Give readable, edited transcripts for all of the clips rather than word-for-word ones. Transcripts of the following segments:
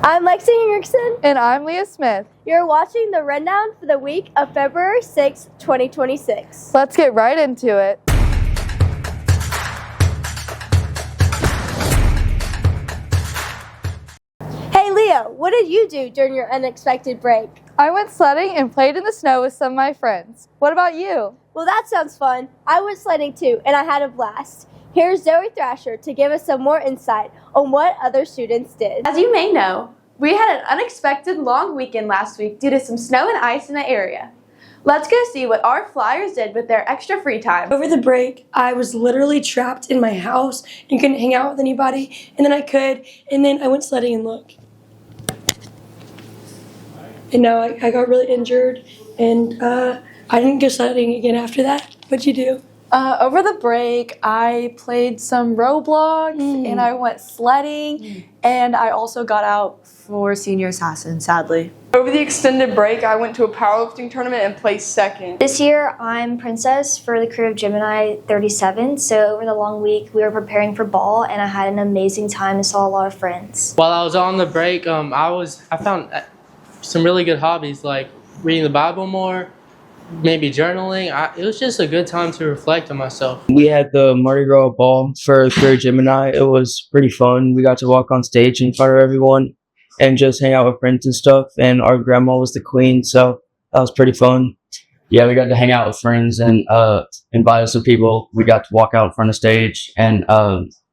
I'm Lexi Hinrichsen. And I'm Leah Smith. You're watching the rundown for the week of February 6, 2026. Let's get right into it. Hey Leah, what did you do during your unexpected break? I went sledding and played in the snow with some of my friends. What about you? Well, that sounds fun. I went sledding too, and I had a blast. Here's Zoe Thrasher to give us some more insight on what other students did. As you may know, we had an unexpected long weekend last week due to some snow and ice in the area. Let's go see what our flyers did with their extra free time. Over the break, I was literally trapped in my house and couldn't hang out with anybody, and then I could, and then I went sledding and look. And now I got really injured, and I didn't go sledding again after that. What'd you do? Over the break, I played some Roblox and I went sledding, and I also got out for Senior Assassin, sadly. Over the extended break, I went to a powerlifting tournament and placed second. This year, I'm Princess for the crew of Gemini 37, so over the long week, we were preparing for ball, and I had an amazing time and saw a lot of friends. While I was on the break, I found some really good hobbies like reading the Bible more, maybe journaling. It was just a good time to reflect on myself. We had the Mardi Gras ball for Career Gemini. It was pretty fun. We got to walk on stage in front of everyone and just hang out with friends and stuff. And our grandma was the queen, so that was pretty fun. Yeah, we got to hang out with friends and invite some people. We got to walk out in front of stage and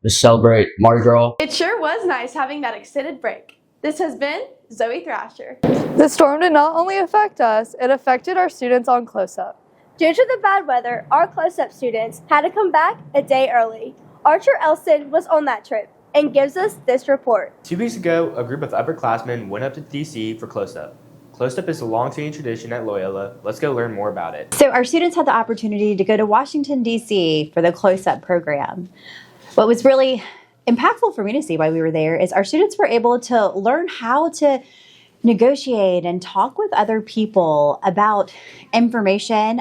just celebrate Mardi Gras. It sure was nice having that extended break. This has been Zoe Thrasher. The storm did not only affect us, it affected our students on close-up. Due to the bad weather, our close-up students had to come back a day early. Archer Elston was on that trip and gives us this report. 2 weeks ago, a group of upperclassmen went up to DC for close-up. Close-up is a long-standing tradition at Loyola. Let's go learn more about it. So our students had the opportunity to go to Washington, D.C. for the close-up program. What was really impactful for me to see while we were there is our students were able to learn how to negotiate and talk with other people about information.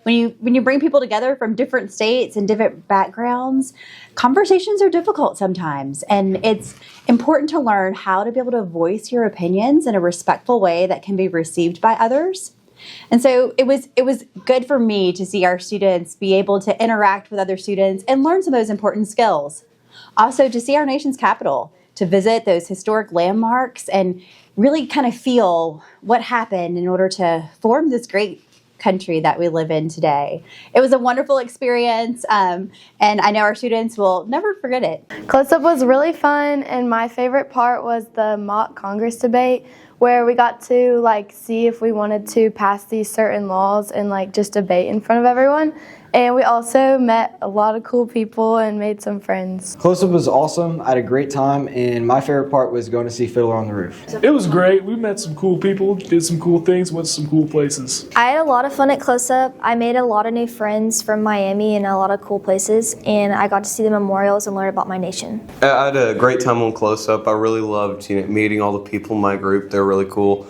When you bring people together from different states and different backgrounds, conversations are difficult sometimes, and it's important to learn how to be able to voice your opinions in a respectful way that can be received by others. And so it was good for me to see our students be able to interact with other students and learn some of those important skills. Also, to see our nation's capital, to visit those historic landmarks and really kind of feel what happened in order to form this great country that we live in today. It was a wonderful experience, and I know our students will never forget it. Close-up was really fun, and my favorite part was the mock Congress debate, where we got to see if we wanted to pass these certain laws and just debate in front of everyone. And we also met a lot of cool people and made some friends. Close-up was awesome. I had a great time, and my favorite part was going to see Fiddler on the Roof. It was great. We met some cool people, did some cool things, went to some cool places. I had a lot of fun at Close-up. I made a lot of new friends from Miami and a lot of cool places, and I got to see the memorials and learn about my nation. I had a great time on Close-up. I really loved meeting all the people in my group. They're really cool.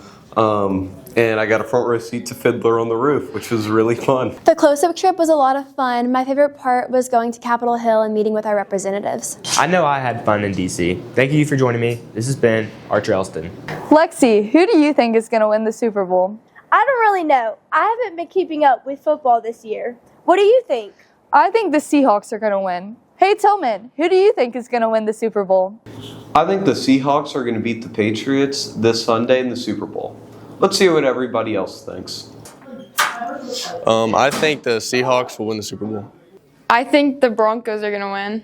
And I got a front row seat to Fiddler on the Roof, which was really fun. The close-up trip was a lot of fun. My favorite part was going to Capitol Hill and meeting with our representatives. I know I had fun in DC. Thank you for joining me. This has been Archer Elston. Lexi, who do you think is going to win the Super Bowl? I don't really know. I haven't been keeping up with football this year. What do you think? I think the Seahawks are going to win. Hey Tillman, who do you think is going to win the Super Bowl? I think the Seahawks are going to beat the Patriots this Sunday in the Super Bowl. Let's see what everybody else thinks. I think the Seahawks will win the Super Bowl. I think the Broncos are going to win.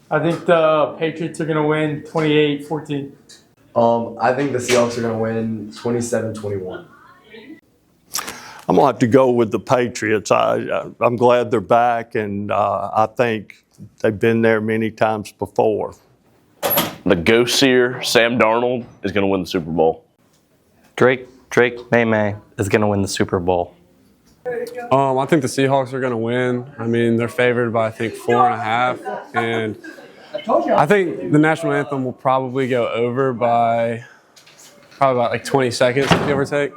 I think the Patriots are going to win 28-14. I think the Seahawks are going to win 27-21. I'm going to have to go with the Patriots. I'm glad they're back, and I think they've been there many times before. The ghost seer, Sam Darnold, is going to win the Super Bowl. Drake May is going to win the Super Bowl. I think the Seahawks are going to win. I mean, they're favored by, I think, 4.5. And I think the national anthem will probably go over by about 20 seconds, give or take.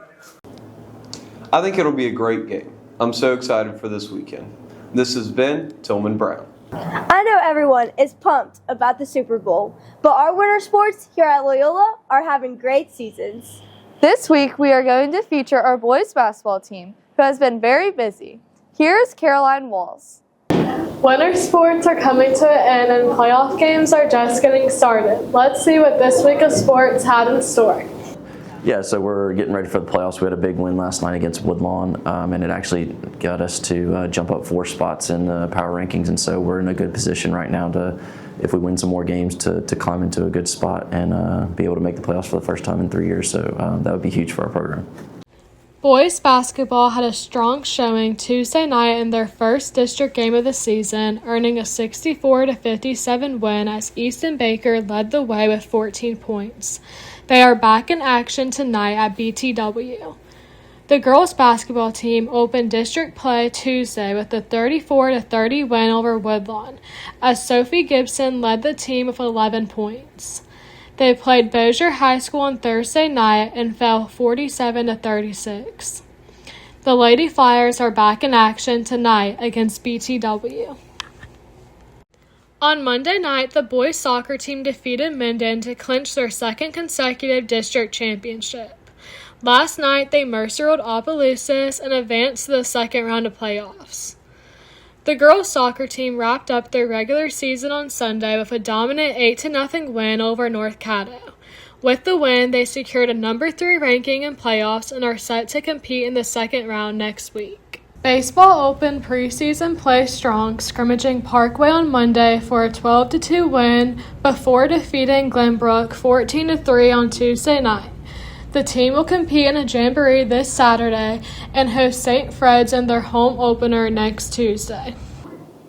I think it'll be a great game. I'm so excited for this weekend. This has been Tillman Brown. I know everyone is pumped about the Super Bowl, but our winter sports here at Loyola are having great seasons. This week, we are going to feature our boys basketball team, who has been very busy. Here is Caroline Walls. Winter sports are coming to an end and playoff games are just getting started. Let's see what this week of sports had in store. Yeah, so we're getting ready for the playoffs. We had a big win last night against Woodlawn, and it actually got us to jump up 4 spots in the power rankings, and so we're in a good position right now to, if we win some more games, to climb into a good spot and be able to make the playoffs for the first time in 3 years. So that would be huge for our program. Boys basketball had a strong showing Tuesday night in their first district game of the season, earning a 64-57 win as Easton Baker led the way with 14 points. They are back in action tonight at BTW. The girls basketball team opened district play Tuesday with a 34-30 win over Woodlawn, as Sophie Gibson led the team with 11 points. They played Bossier High School on Thursday night and fell 47-36. The Lady Flyers are back in action tonight against BTW. On Monday night, the boys soccer team defeated Minden to clinch their second consecutive district championship. Last night, they Mercer-rolled Opelousas and advanced to the second round of playoffs. The girls soccer team wrapped up their regular season on Sunday with a dominant 8-0 win over North Caddo. With the win, they secured a number 3 ranking in playoffs and are set to compete in the second round next week. Baseball opened preseason play strong, scrimmaging Parkway on Monday for a 12-2 win before defeating Glenbrook 14-3 on Tuesday night. The team will compete in a jamboree this Saturday and host St. Fred's in their home opener next Tuesday.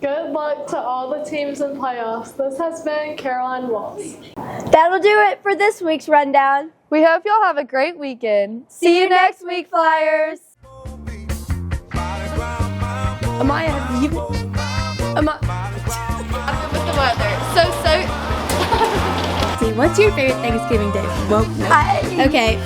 Good luck to all the teams in playoffs. This has been Caroline Walls. That'll do it for this week's rundown. We hope y'all have a great weekend. See you next week, Flyers. Amaya, have you been? With the weather. So. What's your favorite Thanksgiving dish? Well, no. Okay.